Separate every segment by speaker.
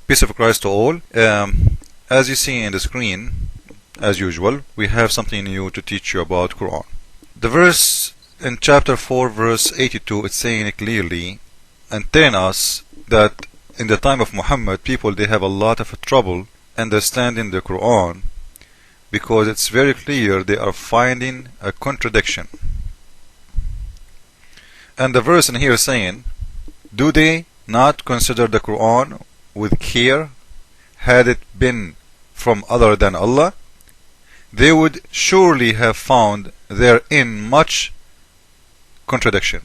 Speaker 1: Peace of Christ to all. As you see in the screen, as usual, we have something new to teach you about Quran. The verse in chapter 4 verse 82, it's saying clearly and telling us that in the time of Muhammad, people they have a lot of trouble understanding the Quran, because it's very clear they are finding a contradiction. And the verse in here is saying, do they not consider the Quran with care? Had it been from other than Allah, they would surely have found therein much contradiction,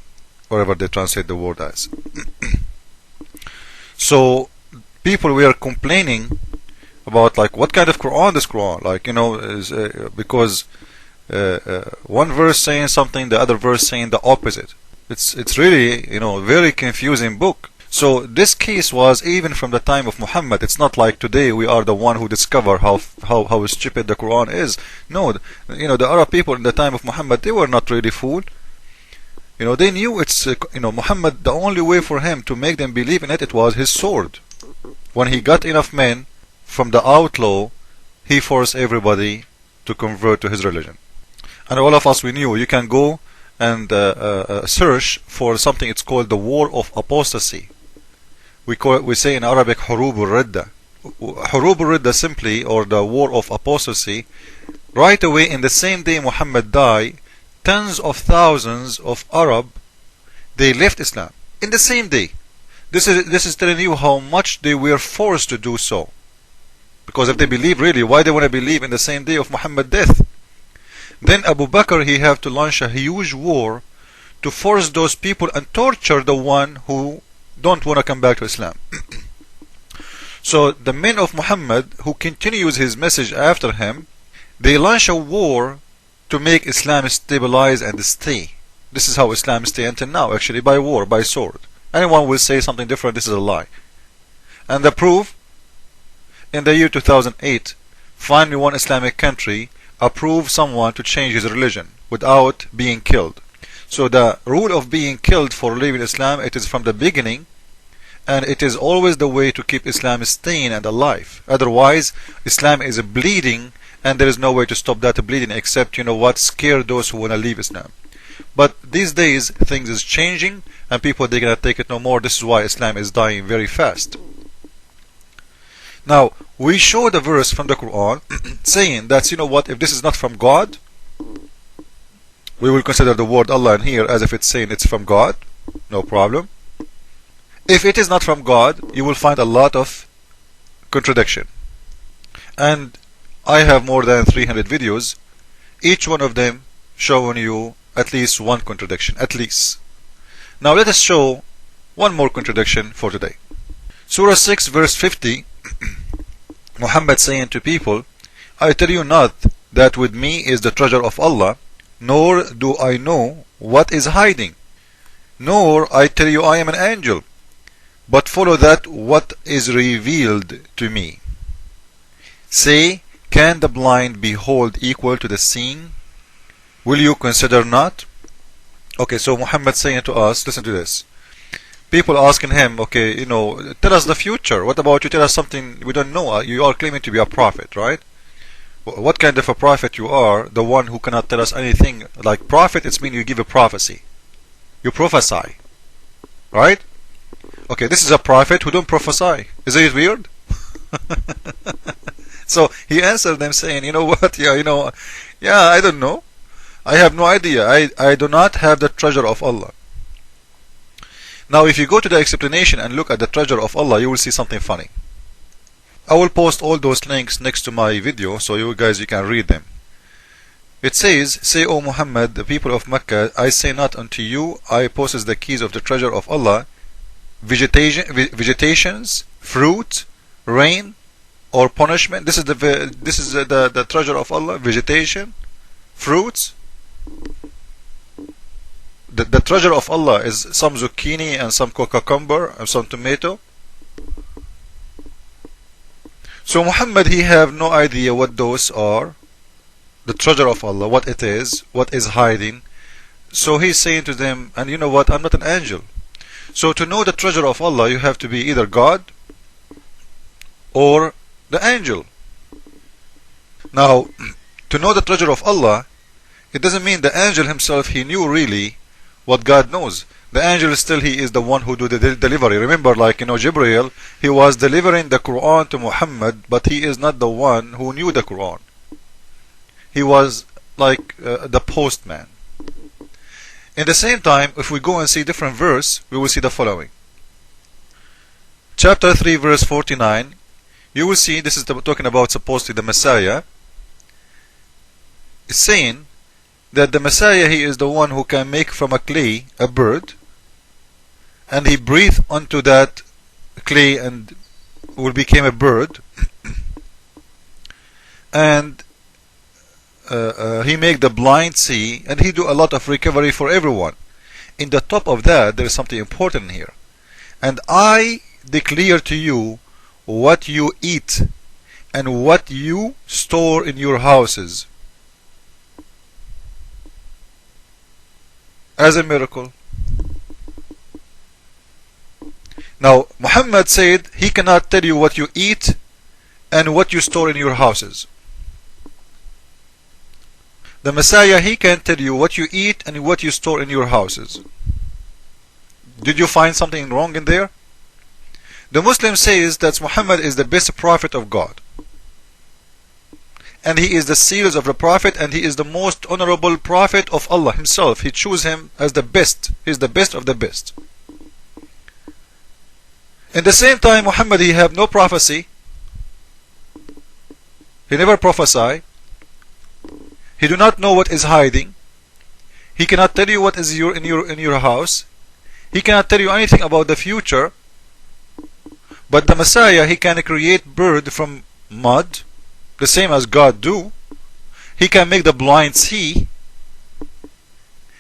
Speaker 1: whatever they translate the word as. So people were complaining about like what kind of Quran this Quran, like, you know, is because one verse saying something, the other verse saying the opposite. It's really, you know, very confusing book. So this case was even from the time of Muhammad. It's not like today we are the one who discover how stupid the Quran is. No, you know, the Arab people in the time of Muhammad, they were not really fooled. You know, they knew it's you know, Muhammad, the only way for him to make them believe in it, it was his sword. When he got enough men from the outlaw, he forced everybody to convert to his religion. And all of us, we knew you can go and search for something. It's called the war of apostasy. We say in Arabic حروب الردة. حروب الردة simply, or the war of apostasy. Right away in the same day Muhammad died, tens of thousands of Arab, they left Islam in the same day. This is telling you how much they were forced to do so. Because if they believe really, why they want to believe in the same day of Muhammad's death? Then Abu Bakr, he have to launch a huge war to force those people and torture the one who don't want to come back to Islam. So the men of Muhammad who continues his message after him, they launch a war to make Islam stabilize and stay. This is how Islam stay until now, actually, by war, by sword. Anyone will say something different, this is a lie. And the proof, in the year 2008, finally one Islamic country approved someone to change his religion without being killed. So the rule of being killed for leaving Islam, it is from the beginning, and it is always the way to keep Islam staying and alive. Otherwise, Islam is bleeding, and there is no way to stop that bleeding except, you know what, scare those who want to leave Islam. But these days things is changing, and people, they're gonna take it no more. This is why Islam is dying very fast. Now we show the verse from the Quran saying that, you know what, if this is not from God, we will consider the word Allah in here as if it's saying it's from God, no problem. If it is not from God, you will find a lot of contradiction. And I have more than 300 videos, each one of them showing you at least one contradiction, at least. Now let us show one more contradiction for today. Surah 6 verse 50, Muhammad saying to people, I tell you not that with me is the treasure of Allah, nor do I know what is hiding, nor I tell you I am an angel, but follow that what is revealed to me. Say, can the blind behold equal to the seeing? Will you consider not? Okay, so Muhammad saying to us, listen to this. People asking him, okay, you know, tell us the future. What about you tell us something we don't know? You are claiming to be a prophet, right? What kind of a prophet you are? The one who cannot tell us anything. Like prophet, it's mean you give a prophecy. You prophesy, right? Okay, this is a prophet who don't prophesy. Is it weird? So he answered them saying, you know what? Yeah, you know, yeah, I don't know. I have no idea. I do not have the treasure of Allah. Now if you go to the explanation and look at the treasure of Allah, you will see something funny. I will post all those links next to my video so you guys, you can read them. It says, say, O Muhammad, the people of Mecca, I say not unto you, I possess the keys of the treasure of Allah, vegetations, fruit, rain, or punishment. This is the treasure of Allah, vegetation, fruits. The treasure of Allah is some zucchini and some cucumber and some tomato. So Muhammad, he have no idea what those are, the treasure of Allah, what it is, what is hiding. So he's saying to them, and you know what, I'm not an angel. So to know the treasure of Allah, you have to be either God or the angel. Now, to know the treasure of Allah, it doesn't mean the angel himself, he knew really what God knows. The angel still, he is the one who do the delivery. Remember, like, Jibreel, he was delivering the Quran to Muhammad, but he is not the one who knew the Quran. He was like the postman. In the same time, if we go and see different verse, we will see the following. Chapter 3, verse 49, you will see, this is talking about supposedly the Messiah. It's saying that the Messiah, he is the one who can make from a clay a bird, and he breathed onto that clay and will become a bird, and he make the blind see, and he do a lot of recovery for everyone. In the top of that, there is something important here. And I declare to you what you eat and what you store in your houses as a miracle. Now, Muhammad said he cannot tell you what you eat and what you store in your houses. The Messiah, he can tell you what you eat and what you store in your houses. Did you find something wrong in there? The Muslim says that Muhammad is the best prophet of God, and he is the seals of the prophet, and he is the most honorable prophet of Allah himself. He chose him as the best. He is the best of the best. In the same time, Muhammad, he have no prophecy. He never prophesy. He do not know what is hiding. He cannot tell you what is in your house. He cannot tell you anything about the future. But the Messiah, he can create bird from mud, the same as God do. He can make the blind see.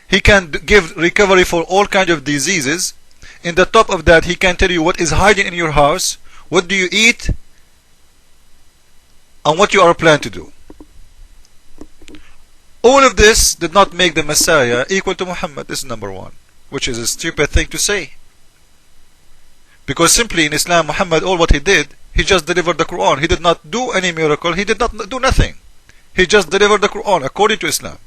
Speaker 1: He can give recovery for all kinds of diseases. In the top of that, he can tell you what is hiding in your house, what do you eat, and what you are planning to do. All of this did not make the Messiah equal to Muhammad. This is number one, which is a stupid thing to say. Because simply in Islam, Muhammad, all what he did, he just delivered the Quran. He did not do any miracle. He did not do nothing. He just delivered the Quran according to Islam.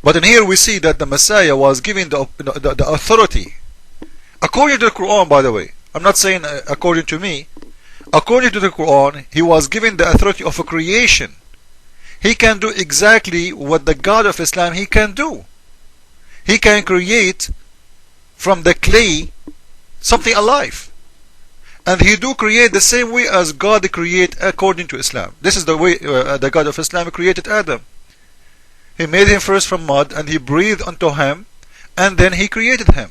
Speaker 1: But in here we see that the Messiah was given the authority. According to the Quran, by the way, I'm not saying according to me. According to the Quran, he was given the authority of a creation. He can do exactly what the God of Islam he can do. He can create from the clay something alive, and he do create the same way as God create according to Islam. This is the way the God of Islam created Adam. He made him first from mud, and he breathed onto him, and then he created him.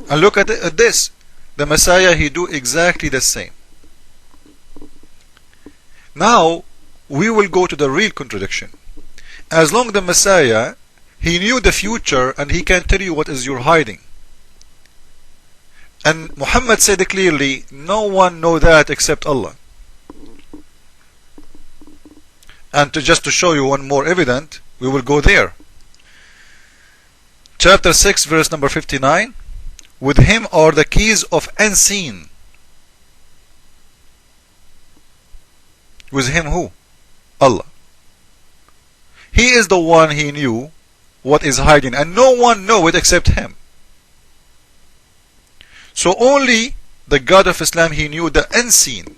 Speaker 1: And look at this, the Messiah, he do exactly the same. Now we will go to the real contradiction. As long as the Messiah, he knew the future, and he can tell you what is your hiding. And Muhammad said clearly, no one know that except Allah. And just to show you one more evident, we will go there. Chapter 6, verse number 59. With him are the keys of unseen. With him who? Allah. He is the one, he knew what is hiding, and no one know it except him. So only the God of Islam, he knew the unseen.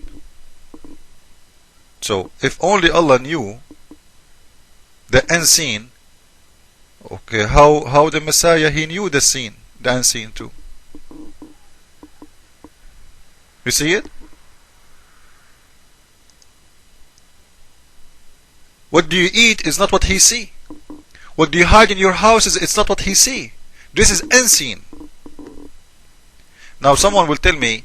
Speaker 1: So if only Allah knew the unseen, okay, how the Messiah, he knew the seen, the unseen too. You see it? What do you eat is not what he see. What do you hide in your houses, it's not what he see. This is unseen. Now someone will tell me,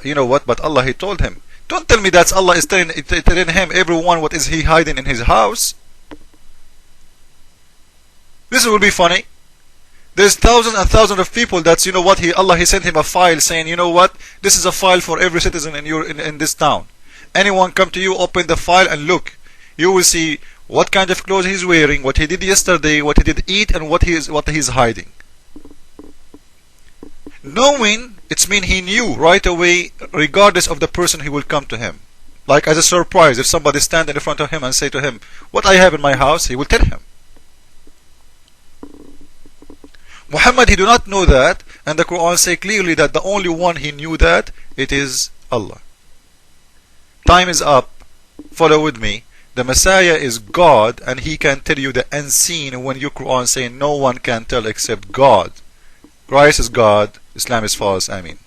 Speaker 1: you know what, but Allah, he told him. Don't tell me that Allah is telling him, everyone, what is he hiding in his house. This will be funny. There's thousands and thousands of people that's, you know what, Allah, he sent him a file saying, you know what, this is a file for every citizen in this town. Anyone come to you, open the file and look. You will see what kind of clothes he's wearing, what he did yesterday, what he did eat, and what he's hiding. Knowing It's mean he knew right away, regardless of the person who will come to him. Like as a surprise, if somebody stand in front of him and say to him, what I have in my house, he will tell him. Muhammad, he do not know that, and the Quran say clearly that the only one he knew that, it is Allah. Time is up. Follow with me. The Messiah is God, and he can tell you the unseen when your Quran saying no one can tell except God. Christ is God, Islam is false. Ameen.